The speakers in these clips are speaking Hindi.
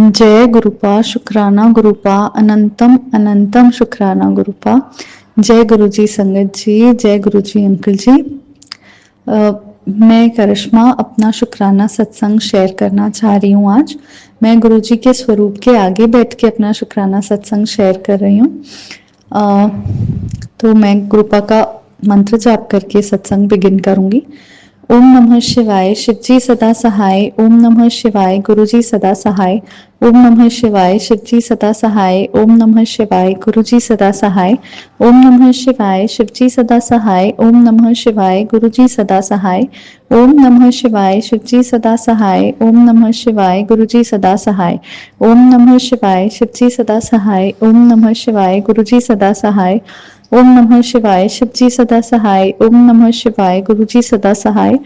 जय गुरुपा शुक्राना गुरुपा अनंतम अनंतम शुक्राना गुरुपा। जय गुरु जी संगत जी, जय गुरु जी अंकल जी। मैं करिश्मा अपना शुक्राना सत्संग शेयर करना चाह रही हूँ। आज मैं गुरु जी के स्वरूप के आगे बैठ के अपना शुक्राना सत्संग शेयर कर रही हूँ। तो मैं गुरुपा का मंत्र जाप करके सत्संग बिगिन करूंगी। ओम नमः शिवाय, शिवजी सदा सहाय। ओम नमः शिवाय, गुरुजी सदा सहाय। ओम नमः शिवाय, शिवजी सदा सहाय। ओम नमः शिवाय, गुरुजी सदा सहाय। ओम नमः शिवाय, शिवजी सदा सहाय। ओम नमः शिवाय, गुरुजी सदा सहाय। ओम नमः शिवाय, शिवजी सदा सहाय। ओम नमः शिवाय, गुरुजी सदा सहाय। ओम नमः शिवाय, शिवजी सदा सहाय। ओम नमः शिवाय, गुरुजी सदा सहाय। ओम नमः शिवाय, शिवजी सदा सहाय। ओम नमः शिवाय, गुरुजी सदा सहाय।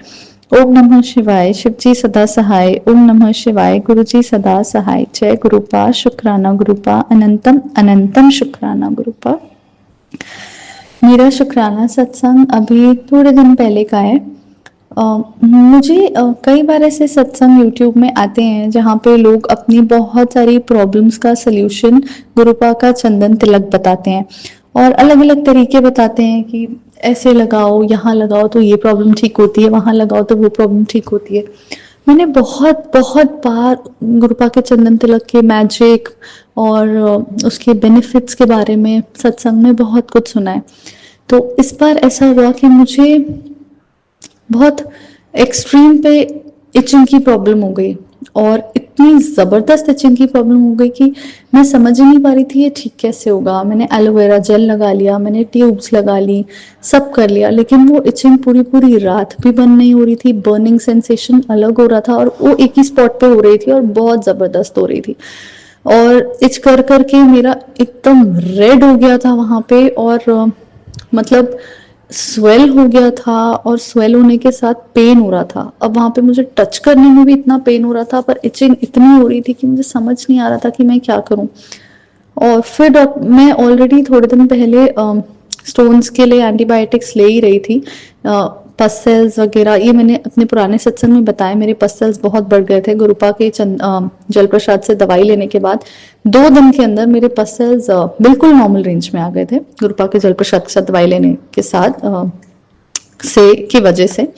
ओम नमः शिवाय, शिवजी सदा सहाय। ओम नमः शिवाय, गुरुजी सदा सहाय। जय गुरुपा शुक्राना गुरुपा अनंतम अनंतम शुक्राना गुरुपा। मेरा शुक्राना सत्संग अभी थोड़े दिन पहले का है। मुझे कई बार ऐसे सत्संग यूट्यूब में आते हैं जहाँ पे लोग अपनी बहुत सारी प्रॉब्लम्स का सल्यूशन गुरुपा का चंदन तिलक बताते हैं और अलग अलग तरीके बताते हैं कि ऐसे लगाओ, यहाँ लगाओ तो ये प्रॉब्लम ठीक होती है, वहां लगाओ तो वो प्रॉब्लम ठीक होती है। मैंने बहुत बहुत बार गुरुपा के चंदन तिलक के मैजिक और उसके बेनिफिट्स के बारे में सत्संग में बहुत कुछ सुना है। तो इस बार ऐसा हुआ कि मुझे बहुत एक्सट्रीम पे इचिंग की प्रॉब्लम हो गई और इतनी जबरदस्त इचिंग की प्रॉब्लम हो गई कि मैं समझ ही नहीं पा रही थी ये ठीक कैसे होगा। मैंने एलोवेरा जेल लगा लिया, मैंने ट्यूब्स लगा ली, सब कर लिया, लेकिन वो इचिंग पूरी पूरी रात भी बंद नहीं हो रही थी। बर्निंग सेंसेशन अलग हो रहा था और वो एक ही स्पॉट पे हो रही थी और बहुत जबरदस्त हो रही थी। और इच कर करके मेरा एकदम रेड हो गया था वहां पे और मतलब स्वेल हो गया था और स्वेल होने के साथ पेन हो रहा था। अब वहां पे मुझे टच करने में भी इतना पेन हो रहा था पर इचिंग इतनी हो रही थी कि मुझे समझ नहीं आ रहा था कि मैं क्या करूं। और फिर मैं ऑलरेडी थोड़े दिन पहले स्टोन्स के लिए एंटीबायोटिक्स ले ही रही थी। पसल्स वगैरह ये मैंने अपने पुराने सत्संग में बताया, मेरे पसल्स बहुत बढ़ गए थे। गुरुपा के जल प्रसाद से दवाई लेने के बाद 2 दिन के अंदर मेरे पसल्स बिल्कुल नॉर्मल रेंज में आ गए थे गुरुपा के जल प्रसाद के साथ दवाई लेने के साथ से की वजह से।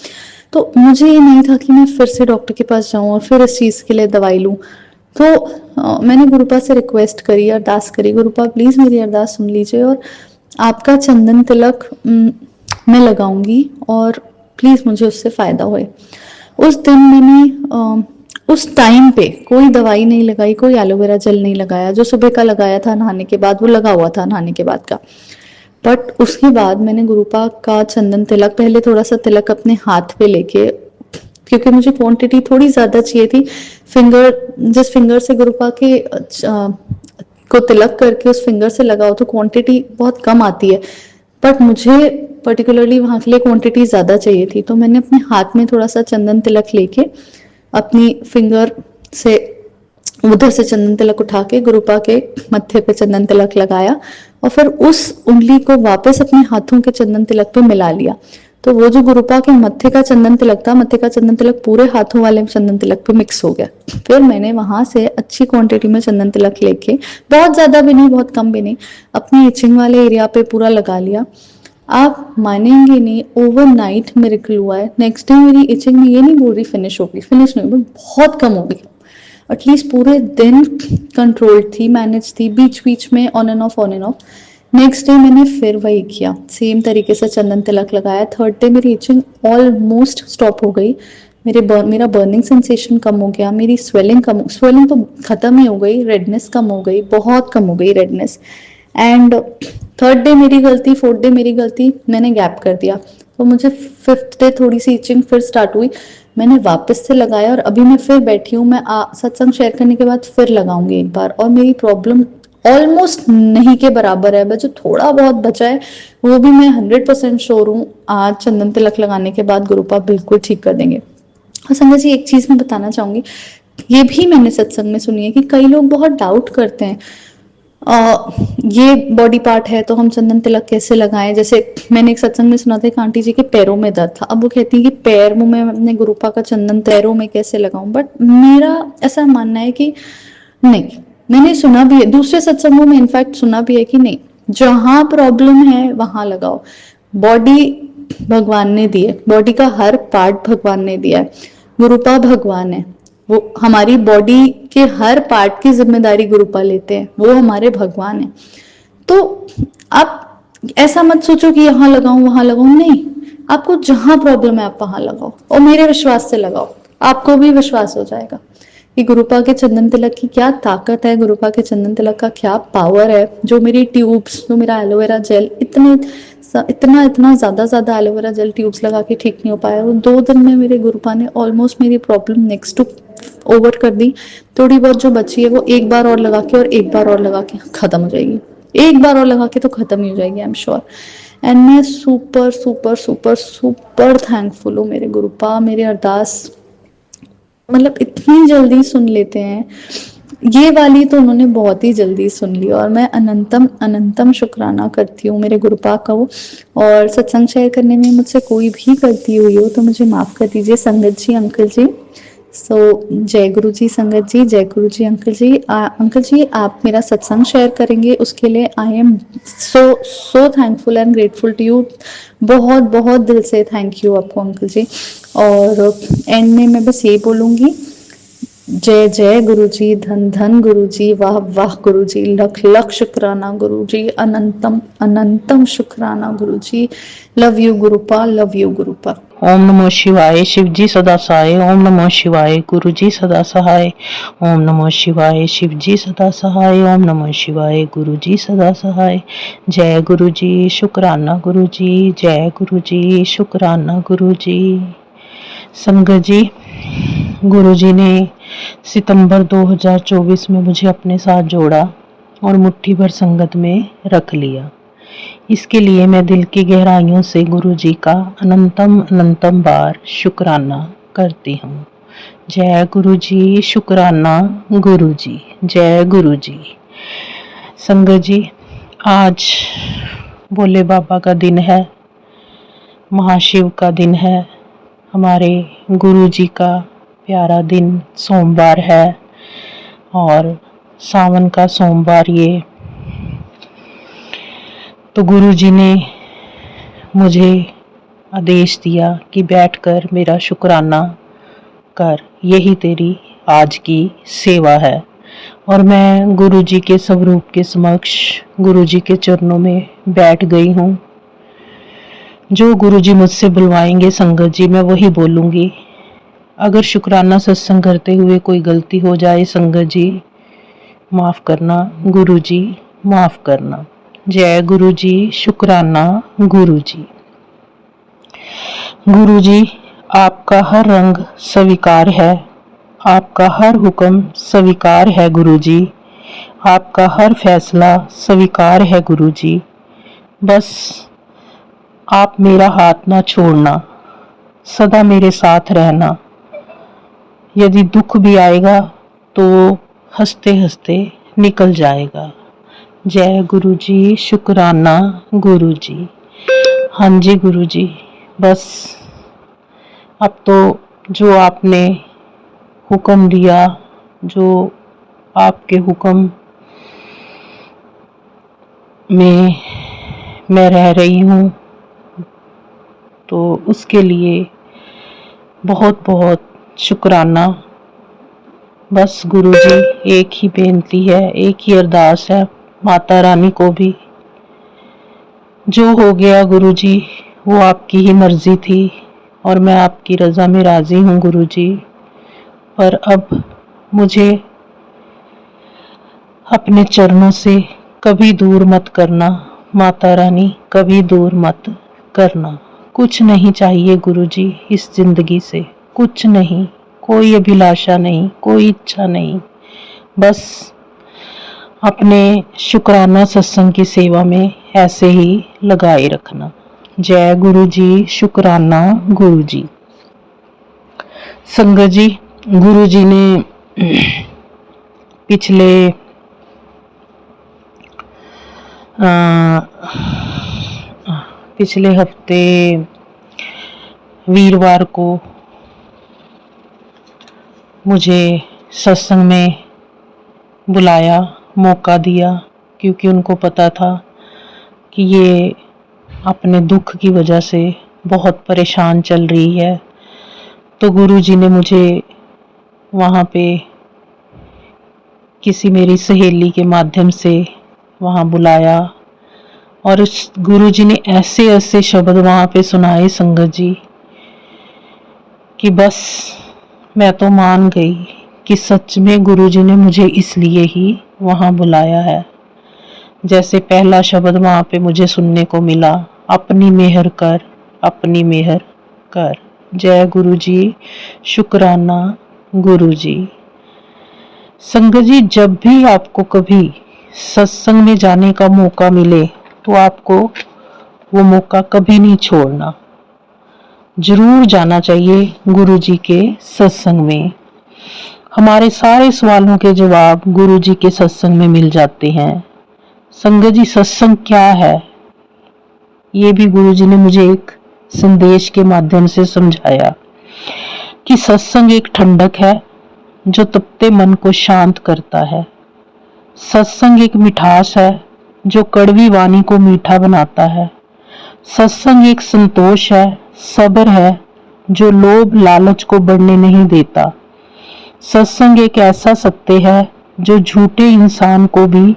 तो मुझे ये नहीं था कि मैं फिर से डॉक्टर के पास जाऊं और फिर इस चीज के लिए दवाई लूं। तो मैंने गुरुपा से रिक्वेस्ट करी, अरदास करी, गुरुपा प्लीज मेरी अरदास सुन लीजिए और आपका चंदन तिलक मैं लगाऊंगी और प्लीज मुझे उससे फायदा होए। उस दिन मैंने उस टाइम पे कोई दवाई नहीं लगाई, कोई एलोवेरा जेल नहीं लगाया। जो सुबह का लगाया था नहाने के बाद वो लगा हुआ था नहाने के बाद का। बट उसके बाद मैंने गुरुपा का चंदन तिलक पहले थोड़ा सा तिलक अपने हाथ पे लेके, क्योंकि मुझे क्वांटिटी थोड़ी ज्यादा चाहिए थी। जिस फिंगर से गुरुपा के को तिलक करके उस फिंगर से लगाओ तो क्वांटिटी बहुत कम आती है, बट मुझे पर्टिकुलरली वहां के लिए क्वांटिटी ज्यादा चाहिए थी। तो मैंने अपने हाथ में थोड़ा सा चंदन तिलक लेके अपनी फिंगर से उधर से चंदन तिलक उठा के गुरुपा के मत्थे पे चंदन तिलक लगाया और फिर उस उंगली को वापस अपने हाथों के चंदन तिलक पे मिला लिया। तो वो जो गुरुपा के मत्थे का चंदन तिलक था, मत्थे का चंदन तिलक पूरे हाथों वाले चंदन तिलक पे मिक्स हो गया। फिर मैंने वहां से अच्छी क्वांटिटी में चंदन तिलक लेके, बहुत ज्यादा भी नहीं बहुत कम भी नहीं, अपनी इचिंग वाले एरिया पे पूरा लगा लिया। आप मानेंगे नहीं, ओवरनाइट मिरेकल हुआ है। नेक्स्ट डे मेरी इचिंग में ये नहीं बोल रही फिनिश होगी, फिनिश नहीं, बहुत कम हो गई। एटलीस्ट पूरे दिन कंट्रोल थी, मैनेज थी, बीच बीच में on end of on end of. Next day मैंने फिर वही किया, सेम तरीके से चंदन तिलक लगाया। थर्ड डे मेरी इचिंग ऑलमोस्ट स्टॉप हो गई। मेरा बर्निंग सेंसेशन कम हो गया, मेरी स्वेलिंग तो खत्म ही हो गई, रेडनेस कम हो गई, बहुत कम हो गई रेडनेस। एंड थर्ड डे मेरी गलती, फोर्थ डे मेरी गलती, मैंने गैप कर दिया। तो मुझे फिफ्थ डे थोड़ी सी इचिंग फिर स्टार्ट हुई, मैंने वापस से लगाया और अभी मैं फिर बैठी हूँ। मैं सत्संग शेयर करने के बाद फिर लगाऊंगी एक बार और मेरी प्रॉब्लम ऑलमोस्ट नहीं के बराबर है। बस जो थोड़ा बहुत बचा है वो भी मैं 100% श्योर हूँ आज चंदन तिलक लगाने के बाद गुरुपा बिल्कुल ठीक कर देंगे। और संगत जी एक चीज मैं बताना चाहूंगी, ये भी मैंने सत्संग में सुनी है कि कई लोग बहुत डाउट करते हैं ये बॉडी पार्ट है तो हम चंदन तिलक कैसे लगाएं। जैसे मैंने एक सत्संग में सुना था एक आंटी जी के पैरों में दर्द था, अब वो कहती है कि पैर में अपने गुरुपा का चंदन पैरों में कैसे लगाऊं। बट मेरा ऐसा मानना है कि नहीं, मैंने सुना भी है दूसरे सत्संगों में, इनफैक्ट सुना भी है कि नहीं, जहां प्रॉब्लम है वहां लगाओ। बॉडी भगवान ने दी है, बॉडी का हर पार्ट भगवान ने दिया है, गुरुपा भगवान है, वो हमारी बॉडी के हर पार्ट की जिम्मेदारी गुरुपा लेते हैं, वो हमारे भगवान है। तो आप ऐसा मत सोचो कि यहाँ लगाऊं वहां लगाऊं, नहीं, आपको जहां प्रॉब्लम है आप वहां लगाओ, और मेरे विश्वास से लगाओ, आपको भी विश्वास हो जाएगा कि गुरुपा के चंदन तिलक की क्या ताकत है, गुरुपा के चंदन तिलक का क्या पावर है। जो मेरी ट्यूब्स, जो मेरा एलोवेरा जेल, इतना इतना ज्यादा एलोवेरा जेल ट्यूब्स लगा के ठीक नहीं हो पाया, वो 2 दिन में मेरे गुरुपा ने ऑलमोस्ट मेरी प्रॉब्लम नेक्स्ट टू ओवर कर दी। थोड़ी बहुत जो बची है वो एक बार और लगा के और एक बार और लगा के खत्म हो जाएगी, एक बार और लगा के तो खत्म ही हो जाएगी, आई एम श्योर। एंड मैं super super super super thankful हूँ मेरे गुरुपा, मेरे अरदास मतलब इतनी जल्दी सुन लेते हैं, ये वाली तो उन्होंने बहुत ही जल्दी सुन ली, और मैं अनंतम अनंतम शुक्राना करती हूँ मेरे गुरुपा का। वो और सत्संग शेयर करने में मुझसे कोई भी गलती हुई हो तो मुझे माफ कर दीजिए संगत जी, अंकल जी। सो जय गुरु जी संगत जी, जय गुरु जी अंकल जी। अंकल जी आप मेरा सत्संग शेयर करेंगे उसके लिए I am so thankful and grateful to you, बहुत बहुत दिल से थैंक यू आपको अंकल जी। और एंड में मैं बस ये बोलूंगी, जय जय गुरु जी, धन धन गुरु जी, वाह वाह गुरु जी, लख लख शुक्राना गुरु जी, अनंतम अनंतम शुक्राना guru ji. Love you Gurupa, love you Gurupa. ओम नमो शिवाय, शिव जी सदा सहाय। ओम नमो शिवाय, गुरु जी सदा सहाय। ओम नमो शिवाय, शिव जी सदा सहाय। ओम नमो शिवाय, गुरु जी सदा सहाय। जय गुरु जी, शुक्राना गुरु जी, जय गुरु जी, शुक्राना गुरु जी। संगत जी, गुरु जी ने सितंबर 2024 में मुझे अपने साथ जोड़ा और मुट्ठी भर संगत में रख लिया। इसके लिए मैं दिल की गहराइयों से गुरु जी का अनंतम अनंतम बार शुक्राना करती हूँ। जय गुरु जी, शुक्राना गुरु जी, जय गुरु जी। संगत जी, आज भोले बाबा का दिन है, महाशिव का दिन है, हमारे गुरु जी का प्यारा दिन सोमवार है और सावन का सोमवार ये। तो गुरु जी ने मुझे आदेश दिया कि बैठकर मेरा शुक्राना कर, यही तेरी आज की सेवा है। और मैं गुरु जी के स्वरूप के समक्ष गुरु जी के चरणों में बैठ गई हूँ। जो गुरु जी मुझसे बुलवाएंगे संगत जी, मैं वही बोलूँगी। अगर शुक्राना सत्संग करते हुए कोई गलती हो जाए संगत जी, माफ़ करना गुरु जी, माफ़ करना। जय गुरु जी, शुक्राना गुरु जी। गुरु जी, आपका हर रंग स्वीकार है, आपका हर हुक्म स्वीकार है गुरु जी, आपका हर फैसला स्वीकार है गुरु जी। बस आप मेरा हाथ ना छोड़ना, सदा मेरे साथ रहना। यदि दुख भी आएगा तो हंसते हंसते निकल जाएगा। जय गुरु जी, शुक्राना गुरु जी। हाँ जी गुरु जी, बस अब तो जो आपने हुक्म दिया, जो आपके हुक्म में मैं रह रही हूँ, तो उसके लिए बहुत बहुत शुक्राना। बस गुरु जी, एक ही बेनती है, एक ही अरदास है माता रानी को भी, जो हो गया गुरु जी वो आपकी ही मर्जी थी और मैं आपकी रज़ा में राज़ी हूँ गुरु जी। पर अब मुझे अपने चरणों से कभी दूर मत करना माता रानी, कभी दूर मत करना। कुछ नहीं चाहिए गुरु जी इस जिंदगी से, कुछ नहीं, कोई अभिलाषा नहीं, कोई इच्छा नहीं, बस अपने शुक्राना सत्संग की सेवा में ऐसे ही लगाए रखना। जय गुरु जी, शुक्राना गुरु जी। संगत जी, गुरु जी ने पिछले हफ्ते वीरवार को मुझे सत्संग में बुलाया, मौका दिया, क्योंकि उनको पता था कि ये अपने दुख की वजह से बहुत परेशान चल रही है। तो गुरुजी ने मुझे वहाँ पे किसी मेरी सहेली के माध्यम से वहाँ बुलाया और उस गुरुजी ने ऐसे ऐसे शब्द वहाँ पे सुनाए संगत जी कि बस मैं तो मान गई कि सच में गुरुजी ने मुझे इसलिए ही वहाँ बुलाया है। जैसे पहला शब्द वहाँ पे मुझे सुनने को मिला, अपनी मेहर कर, अपनी मेहर कर। जय गुरुजी, शुक्राना गुरुजी। संगत जी, जब भी आपको कभी सत्संग में जाने का मौका मिले तो आपको वो मौका कभी नहीं छोड़ना, जरूर जाना चाहिए गुरुजी के सत्संग में। हमारे सारे सवालों के जवाब गुरुजी के सत्संग में मिल जाते हैं। संगत जी, सत्संग क्या है ये भी गुरुजी ने मुझे एक संदेश के माध्यम से समझाया कि सत्संग एक ठंडक है जो तपते मन को शांत करता है। सत्संग एक मिठास है जो कड़वी वाणी को मीठा बनाता है। सत्संग एक संतोष है, सब्र है जो लोभ लालच को बढ़ने नहीं देता। सत्संग एक ऐसा सत्य है जो झूठे इंसान को भी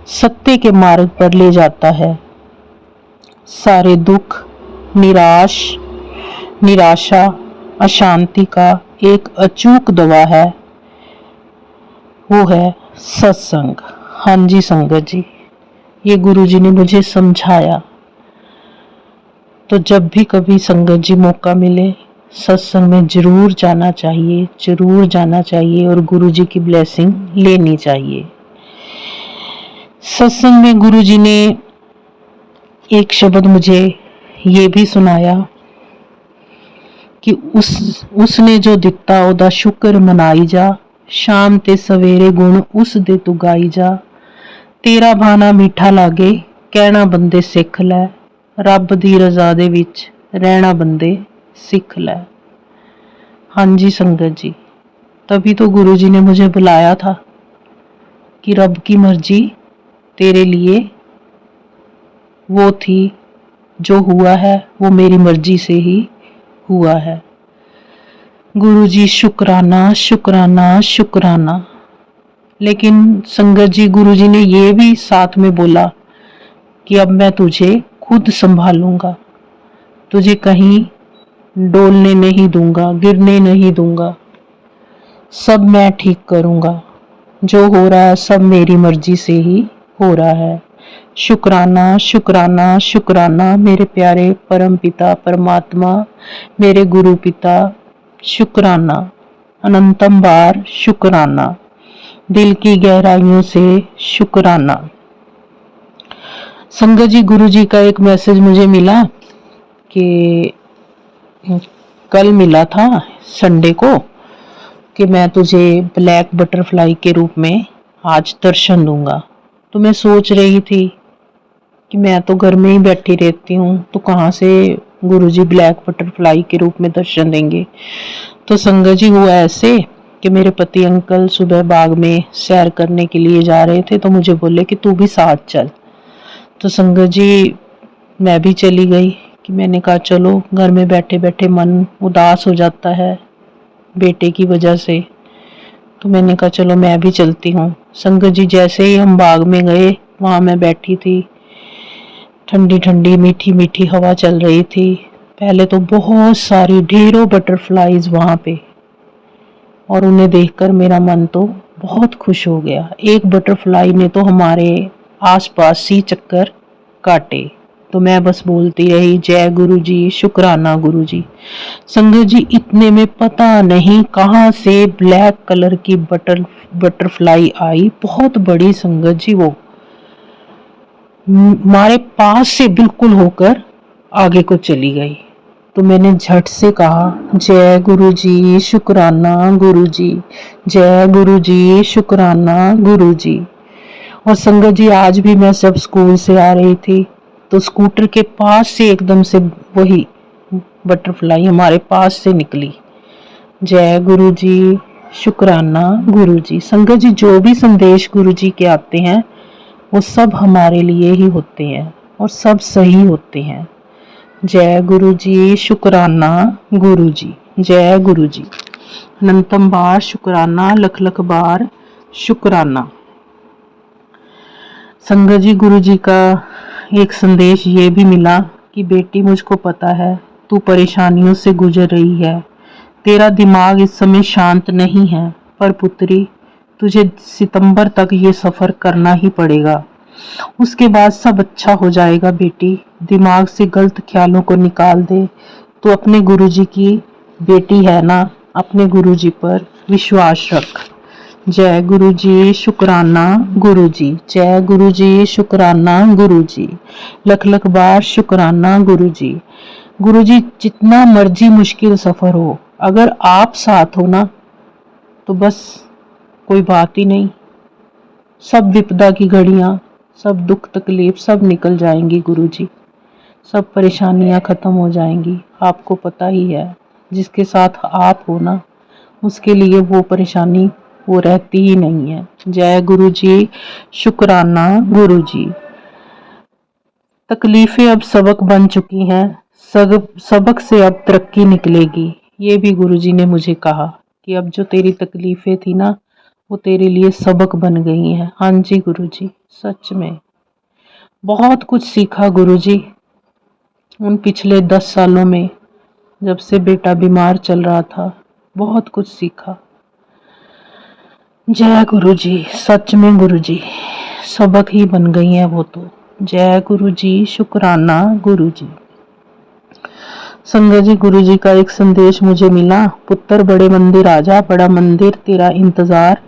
सत्य के मार्ग पर ले जाता है। सारे दुख, निराशा, अशांति का एक अचूक दवा है, वो है सत्संग। हाँ जी संगत जी, ये गुरुजी ने मुझे समझाया। तो जब भी कभी संगत जी मौका मिले सत्संग में जरूर जाना चाहिए, जरूर जाना चाहिए और गुरुजी की ब्लेसिंग लेनी चाहिए। सत्संग में गुरुजी ने एक शब्द मुझे ये भी सुनाया कि उसने जो दिता ओदा शुक्र मनाई जा, शाम ते सवेरे गुण उस दे तू गाई जा। तेरा भाना मीठा लागे, कहना बंदे सिख लै, रब दी रजा दे विच रहना बंदे सीख लै। हाँ जी संगत जी, तभी तो गुरुजी ने मुझे बुलाया था कि रब की मर्जी तेरे लिए वो थी, जो हुआ है वो मेरी मर्जी से ही हुआ है। गुरुजी शुक्राना, शुक्राना, शुक्राना। लेकिन संगत जी, गुरुजी ने ये भी साथ में बोला कि अब मैं तुझे खुद संभालूंगा, तुझे कहीं डोलने नहीं दूंगा, गिरने नहीं दूंगा, सब मैं ठीक करूंगा। जो हो रहा है सब मेरी मर्जी से ही हो रहा है। शुक्राना, शुक्राना, शुक्राना मेरे प्यारे परम पिता परमात्मा, मेरे गुरु पिता, शुक्राना, अनंतम बार शुक्राना, दिल की गहराइयों से शुक्राना। संगत जी, गुरु जी का एक मैसेज मुझे मिला कि कल मिला था संडे को कि मैं तुझे ब्लैक बटरफ्लाई के रूप में आज दर्शन दूंगा। तो मैं सोच रही थी कि मैं तो घर में ही बैठी रहती हूँ, तो कहाँ से गुरुजी ब्लैक बटरफ्लाई के रूप में दर्शन देंगे। तो संगत जी हुआ ऐसे कि मेरे पति अंकल सुबह बाग में सैर करने के लिए जा रहे थे, तो मुझे बोले कि तू भी साथ चल। तो संगत जी मैं भी चली गई कि मैंने कहा चलो, घर में बैठे बैठे मन उदास हो जाता है बेटे की वजह से, तो मैंने कहा चलो मैं भी चलती हूँ। संगत जी जैसे ही हम बाग में गए, वहाँ मैं बैठी थी, ठंडी ठंडी मीठी मीठी हवा चल रही थी। पहले तो बहुत सारी ढेरों बटरफ्लाईज वहाँ पे, और उन्हें देखकर मेरा मन तो बहुत खुश हो गया। एक बटरफ्लाई ने तो हमारे आसपास ही चक्कर काटे। तो मैं बस बोलती रही जय गुरु जी, शुक्राना गुरु जी। संगत जी इतने में पता नहीं कहाँ से ब्लैक कलर की बटरफ्लाई आई, बहुत बड़ी संगत जी, वो हमारे पास से बिल्कुल होकर आगे को चली गई। तो मैंने झट से कहा जय गुरु जी, शुक्राना गुरु जी, जय गुरु जी, शुक्राना गुरु जी। और संगत जी आज भी मैं जब स्कूल से आ रही थी तो स्कूटर के पास से एकदम से वही बटरफ्लाई हमारे पास से निकली। जय गुरु जी, शुक्राना गुरुजी। संगत जी, जो भी संदेश गुरुजी के आते हैं वो सब हमारे लिए ही होते हैं और सब सही होते हैं। जय गुरुजी, शुक्राना गुरुजी, जय गुरुजी। अनंतम बार शुक्राना, लख लख बार शुक्राना। संगत जी, गुरुजी का एक संदेश ये भी मिला कि बेटी, मुझको पता है तू परेशानियों से गुजर रही है, तेरा दिमाग इस समय शांत नहीं है, पर पुत्री तुझे सितंबर तक ये सफ़र करना ही पड़ेगा। उसके बाद सब अच्छा हो जाएगा बेटी। दिमाग से गलत ख्यालों को निकाल दे। तू अपने गुरुजी की बेटी है ना, अपने गुरुजी पर विश्वास रख। जय गुरुजी, शुक्राना गुरुजी, जय गुरुजी, शुक्राना गुरुजी, लख लख बार शुक्राना गुरुजी। गुरुजी, जितना मर्जी मुश्किल सफ़र हो, अगर आप साथ हो ना तो बस कोई बात ही नहीं। सब विपदा की घड़ियाँ, सब दुख तकलीफ सब निकल जाएंगी गुरुजी। सब परेशानियाँ ख़त्म हो जाएंगी। आपको पता ही है, जिसके साथ आप हो ना उसके लिए वो परेशानी वो रहती ही नहीं है। जय गुरुजी, शुक्राना गुरुजी। तकलीफें अब सबक बन चुकी हैं, सबक से अब तरक्की निकलेगी। ये भी गुरुजी ने मुझे कहा कि अब जो तेरी तकलीफें थी ना वो तेरे लिए सबक बन गई हैं। हाँ जी गुरुजी, सच में बहुत कुछ सीखा गुरुजी उन पिछले 10 सालों में। जब से बेटा बीमार चल रहा था बहुत कुछ सीखा। जय गुरुजी, सच में गुरुजी सबक ही बन गई हैं वो तो। जय गुरुजी, शुक्राना गुरुजी। संगत जी, गुरुजी का एक संदेश मुझे मिला, पुत्र बड़े मंदिर आजा, बड़ा मंदिर तेरा इंतजार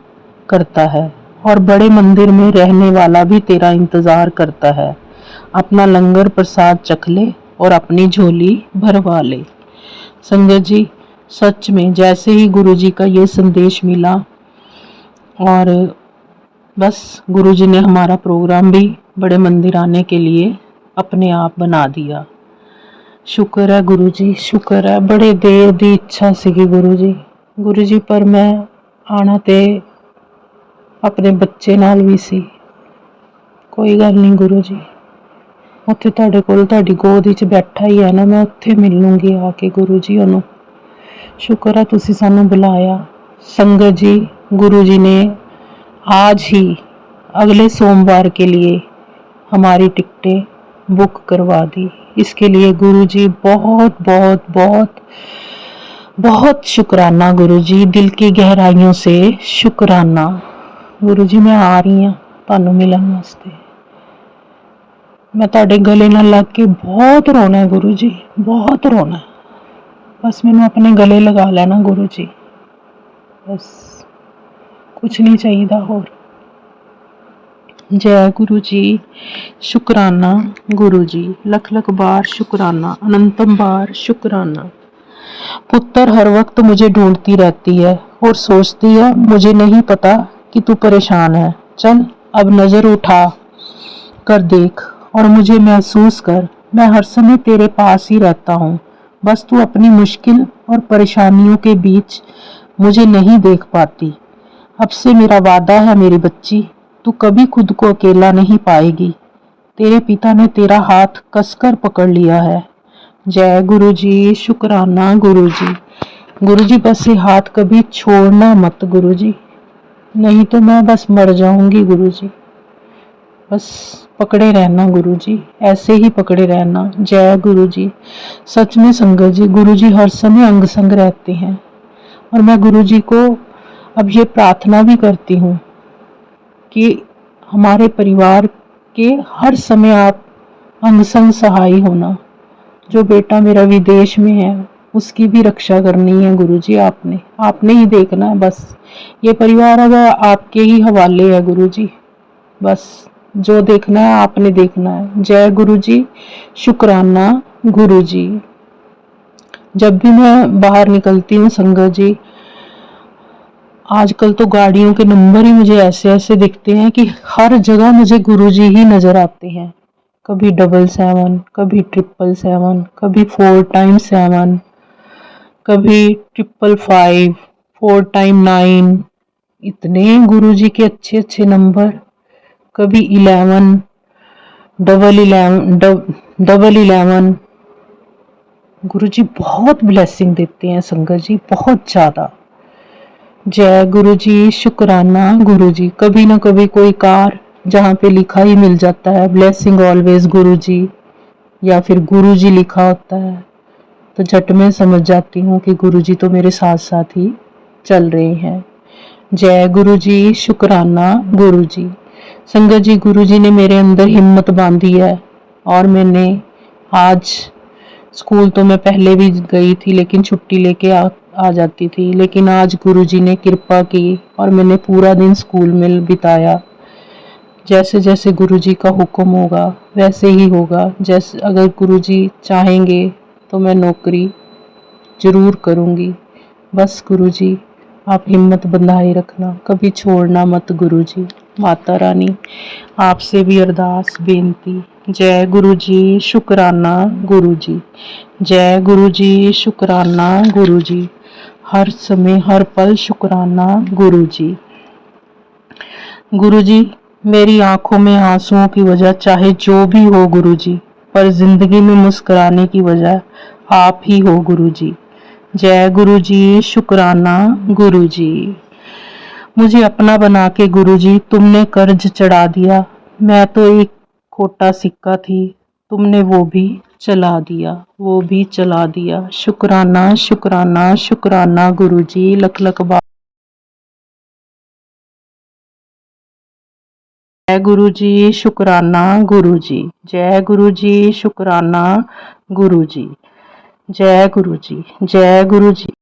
करता है और बड़े मंदिर में रहने वाला भी तेरा इंतजार करता है। अपना लंगर प्रसाद चख ले और अपनी झोली भरवा ले। संगत जी, सच में जैसे ही गुरुजी का ये संदेश मिला और बस गुरुजी ने हमारा प्रोग्राम भी बड़े मंदिर आने के लिए अपने आप बना दिया। शुक्र है गुरुजी, शुक्र है। बड़े देर दी इच्छा सीगी गुरुजी पर मैं आना ते अपने बच्चे नाल भी सी। कोई गल नहीं गुरुजी, उत्थे तुहाडे कोल तुहाडी गोद विच बैठा ही है ना, मैं उत्थे मिल लूंगी आके गुरुजी ओनू। शुक्र है तुसी सानू बुलाया। संगत जी, गुरुजी ने आज ही अगले सोमवार के लिए हमारी टिकटें बुक करवा दी। इसके लिए गुरुजी बहुत बहुत बहुत बहुत शुक्राना गुरुजी, दिल की गहराइयों से शुक्राना। गुरुजी मैं आ रही हाँ तुहानू मिलन वास्ते। मैं तुहाडे गले नाल लग के बहुत रोना है गुरुजी, बहुत रोना है। बस मैनू अपने गले लगा लेना गुरुजी, बस कुछ नहीं चाहिए होर। जय गुरुजी, शुक्राना गुरुजी, लख लख बार शुक्राना, अनंतम बार शुक्राना। पुत्र हर वक्त मुझे ढूंढती रहती है और सोचती है मुझे नहीं पता कि तू परेशान है। चल अब नजर उठा कर देख और मुझे महसूस कर, मैं हर समय तेरे पास ही रहता हूँ। बस तू अपनी मुश्किल और परेशानियों के बीच मुझे नहीं देख पाती। अब से मेरा वादा है मेरी बच्ची, तू कभी खुद को अकेला नहीं पाएगी। तेरे पिता ने तेरा हाथ कसकर पकड़ लिया है। जय गुरुजी, शुक्राना गुरुजी। गुरुजी बस ये हाथ कभी छोड़ना मत गुरुजी, नहीं तो मैं बस मर जाऊंगी गुरुजी। बस पकड़े रहना गुरुजी, ऐसे ही पकड़े रहना। जय गुरुजी। सच में संगत जी, गुरुजी हर समय अंग संग रहते हैं और मैं गुरुजी को अब ये प्रार्थना भी करती हूँ कि हमारे परिवार के हर समय आप अंग संग सहाय होना। जो बेटा मेरा विदेश में है उसकी भी रक्षा करनी है गुरुजी, आपने ही देखना है। बस ये परिवार अब आपके ही हवाले है गुरुजी, बस जो देखना है आपने देखना है। जय गुरुजी, शुक्राना गुरुजी। जब भी मैं बाहर निकलती हूँ संगत जी, आजकल तो गाड़ियों के नंबर ही मुझे ऐसे ऐसे दिखते हैं कि हर जगह मुझे गुरुजी ही नजर आते हैं। कभी 777, कभी 777, कभी 4x7, कभी 555, 4 टाइम 9, इतने गुरुजी के अच्छे अच्छे नंबर। कभी 11, डबल 11। गुरुजी बहुत ब्लेसिंग देते हैं संगत जी, बहुत ज्यादा। जय गुरुजी, शुक्राना गुरुजी। कभी ना कभी कोई कार जहाँ पे लिखा ही मिल जाता है ब्लेसिंग ऑलवेज गुरुजी, या फिर गुरुजी लिखा होता है, तो झट में समझ जाती हूँ कि गुरुजी तो मेरे साथ साथ ही चल रहे हैं। जय गुरुजी, शुक्राना गुरुजी। संगत जी, गुरुजी ने मेरे अंदर हिम्मत बांधी है, और मैंने आज स्कूल तो मैं पहले भी गई थी लेकिन छुट्टी लेके आ जाती थी, लेकिन आज गुरुजी ने कृपा की और मैंने पूरा दिन स्कूल में बिताया। जैसे जैसे गुरुजी का हुक्म होगा वैसे ही होगा। जैसे अगर गुरुजी चाहेंगे तो मैं नौकरी जरूर करूँगी। बस गुरुजी आप हिम्मत बंधाए रखना, कभी छोड़ना मत गुरुजी। माता रानी आपसे भी अरदास बेनती। जय गुरुजी, शुक्राना गुरुजी। जय गुरुजी, शुक्राना गुरुजी। हर समय हर पल शुक्राना गुरुजी। गुरुजी, मेरी आंखों में आंसुओं की वजह चाहे जो भी हो गुरुजी, पर जिंदगी में मुस्कुराने की वजह आप ही हो गुरुजी। जय गुरुजी, शुक्राना गुरुजी। मुझे अपना बना के गुरुजी तुमने कर्ज चढ़ा दिया। मैं तो एक खोटा सिक्का थी, तुमने वो भी चला दिया, वो भी चला दिया। शुक्राना शुक्राना शुक्राना गुरुजी। लख लख बार जय गुरुजी, शुक्राना गुरुजी। जय गुरुजी, शुक्राना गुरुजी। जय गुरुजी, जय गुरुजी।